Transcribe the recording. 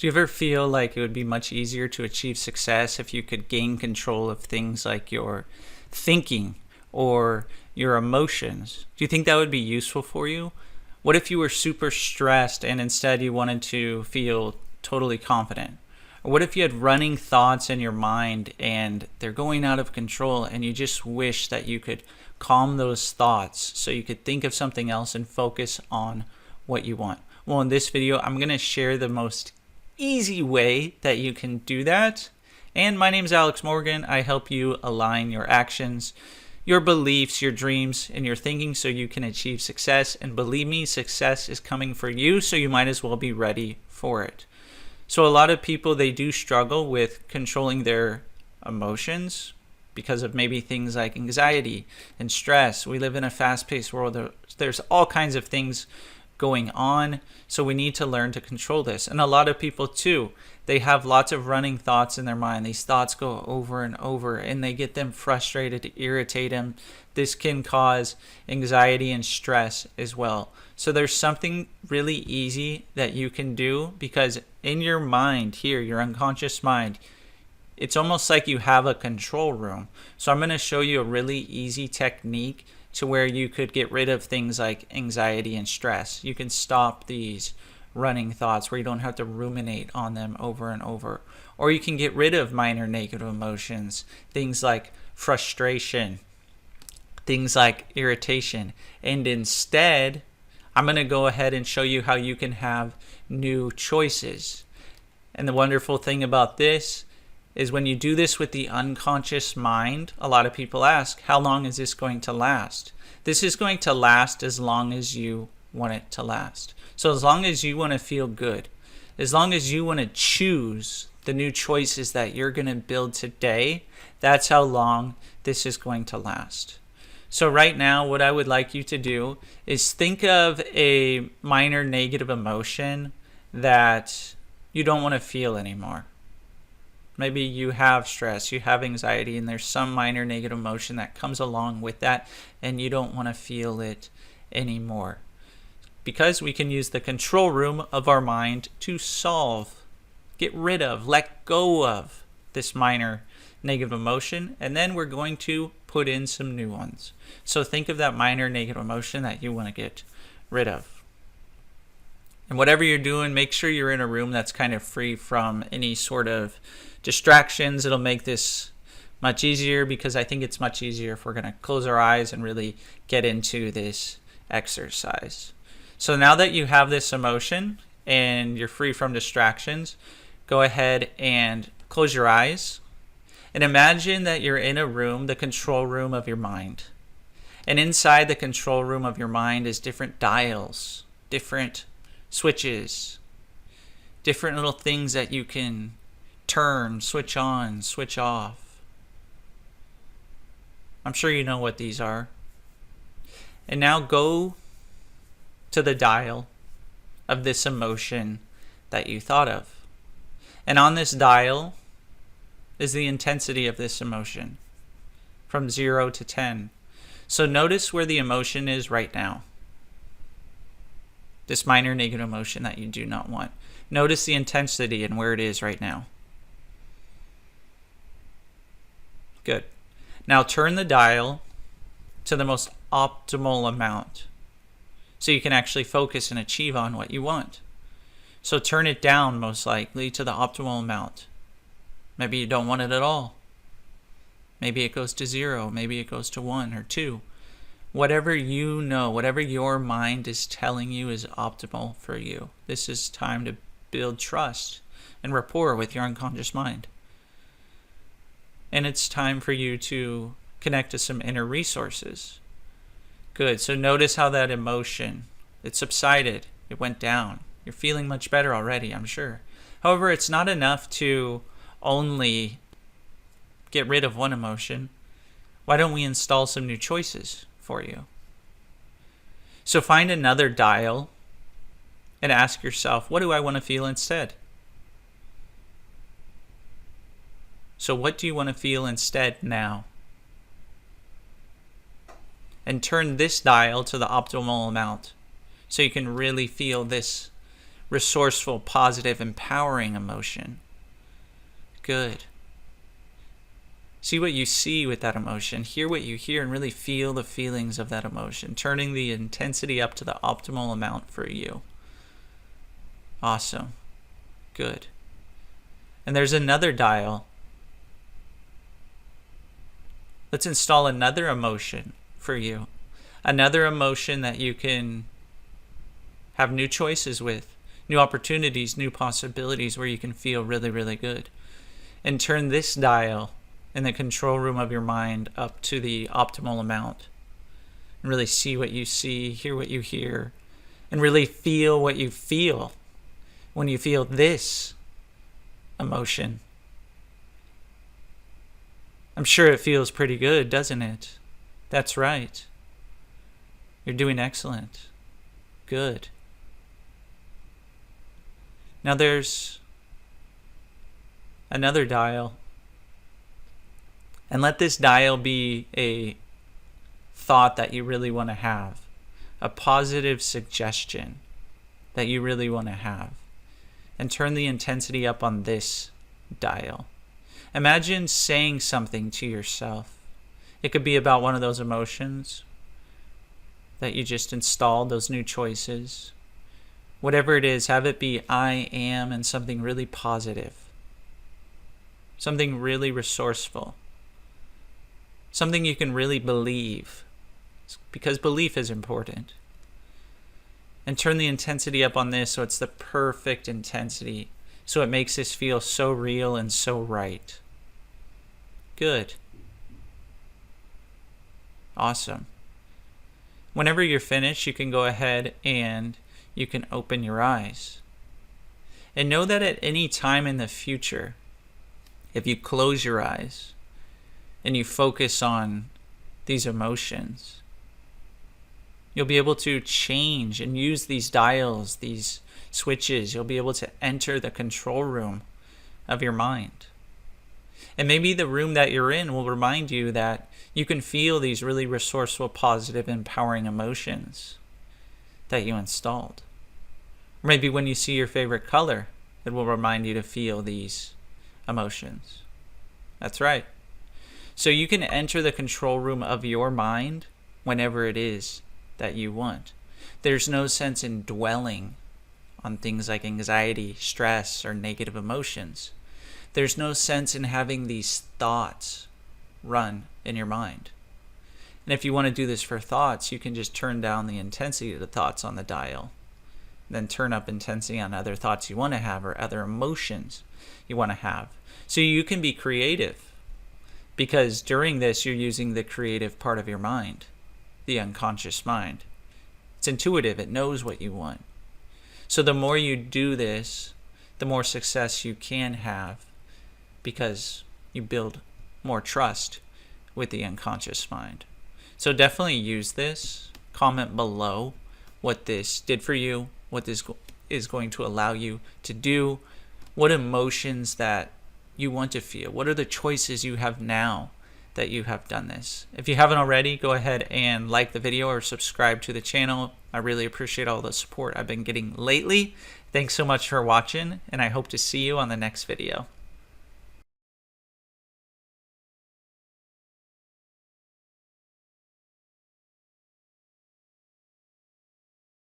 Do you ever feel like it would be much easier to achieve success if you could gain control of things like your thinking or your emotions? Do you think that would be useful for you? What if you were super stressed and instead you wanted to feel totally confident? Or what if you had running thoughts in your mind and they're going out of control and you just wish that you could calm those thoughts so you could think of something else and focus on what you want? Well, in this video, I'm going to share the most easy way that you can do that. And my name is Alex Morgan. I help you align your actions, your beliefs, your dreams, and your thinking so you can achieve success. And believe me, success is coming for you, so you might as well be ready for it. So a lot of people, they do struggle with controlling their emotions because of maybe things like anxiety and stress. We live in a fast-paced world. There's all kinds of things going on, so we need to learn to control this. And a lot of people too, they have lots of running thoughts in their mind. These thoughts go over and over and they get them frustrated, irritate them. This can cause anxiety and stress as well. So there's something really easy that you can do, because in your mind here, your unconscious mind, it's almost like you have a control room. So I'm going to show you a really easy technique to where you could get rid of things like anxiety and stress. You can stop these running thoughts where you don't have to ruminate on them over and over. Or you can get rid of minor negative emotions, things like frustration, things like irritation. And instead, I'm going to go ahead and show you how you can have new choices. And the wonderful thing about this is when you do this with the unconscious mind, a lot of people ask, how long is this going to last? This is going to last as long as you want it to last. So as long as you want to feel good, as long as you want to choose the new choices that you're going to build today, that's how long this is going to last. So right now, what I would like you to do is think of a minor negative emotion that you don't want to feel anymore. Maybe you have stress, you have anxiety, and there's some minor negative emotion that comes along with that, and you don't want to feel it anymore. Because we can use the control room of our mind to solve, get rid of, let go of this minor negative emotion, and then we're going to put in some new ones. So think of that minor negative emotion that you want to get rid of. And whatever you're doing, make sure you're in a room that's kind of free from any sort of distractions. It'll make this much easier, because I think it's much easier if we're going to close our eyes and really get into this exercise. So now that you have this emotion and you're free from distractions, go ahead and close your eyes and imagine that you're in a room, the control room of your mind. And inside the control room of your mind is different dials, different switches, different little things that you can turn, switch on, switch off. I'm sure you know what these are. And now go to the dial of this emotion that you thought of. And on this dial is the intensity of this emotion from 0 to 10. So notice where the emotion is right now. This minor negative emotion that you do not want. Notice the intensity and where it is right now. Good. Now turn the dial to the most optimal amount so you can actually focus and achieve on what you want. So turn it down most likely to the optimal amount. Maybe you don't want it at all. Maybe it goes to 0. Maybe it goes to 1 or 2. Whatever you know, whatever your mind is telling you is optimal for you. This is time to build trust and rapport with your unconscious mind. And it's time for you to connect to some inner resources. Good. So notice how that emotion, it subsided. It went down. You're feeling much better already, I'm sure. However, it's not enough to only get rid of one emotion. Why don't we install some new choices for you? So find another dial and ask yourself, what do I want to feel instead? So what do you want to feel instead now? And turn this dial to the optimal amount so you can really feel this resourceful, positive, empowering emotion. Good. See what you see with that emotion, hear what you hear, and really feel the feelings of that emotion, turning the intensity up to the optimal amount for you. Awesome. Good. And there's another dial. Let's install another emotion for you. Another emotion that you can have new choices with, new opportunities, new possibilities where you can feel really, really good. And turn this dial in the control room of your mind up to the optimal amount. And really see what you see, hear what you hear, and really feel what you feel when you feel this emotion. I'm sure it feels pretty good, doesn't it? That's right. You're doing excellent. Good. Now there's another dial. And let this dial be a thought that you really want to have. A positive suggestion that you really want to have. And turn the intensity up on this dial. Imagine saying something to yourself. It could be about one of those emotions that you just installed, those new choices. Whatever it is, have it be I am and something really positive. Something really resourceful. Something you can really believe. Because belief is important. And turn the intensity up on this so it's the perfect intensity. So it makes this feel so real and so right. Good. Awesome. Whenever you're finished, you can go ahead and you can open your eyes. And know that at any time in the future, if you close your eyes and you focus on these emotions, you'll be able to change and use these dials, these switches. You'll be able to enter the control room of your mind. And maybe the room that you're in will remind you that you can feel these really resourceful, positive, empowering emotions that you installed. Or maybe when you see your favorite color, it will remind you to feel these emotions. That's right. So you can enter the control room of your mind whenever it is that you want. There's no sense in dwelling on things like anxiety, stress, or negative emotions. There's no sense in having these thoughts run in your mind. And if you want to do this for thoughts, you can just turn down the intensity of the thoughts on the dial. Then turn up intensity on other thoughts you want to have or other emotions you want to have. So you can be creative. Because during this, you're using the creative part of your mind. The unconscious mind. It's intuitive. It knows what you want. So the more you do this, the more success you can have because you build more trust with the unconscious mind. So definitely use this. Comment below what this did for you, what this is going to allow you to do, what emotions that you want to feel, what are the choices you have now that you have done this. If you haven't already, go ahead and like the video or subscribe to the channel. I really appreciate all the support I've been getting lately. Thanks so much for watching, and I hope to see you on the next video.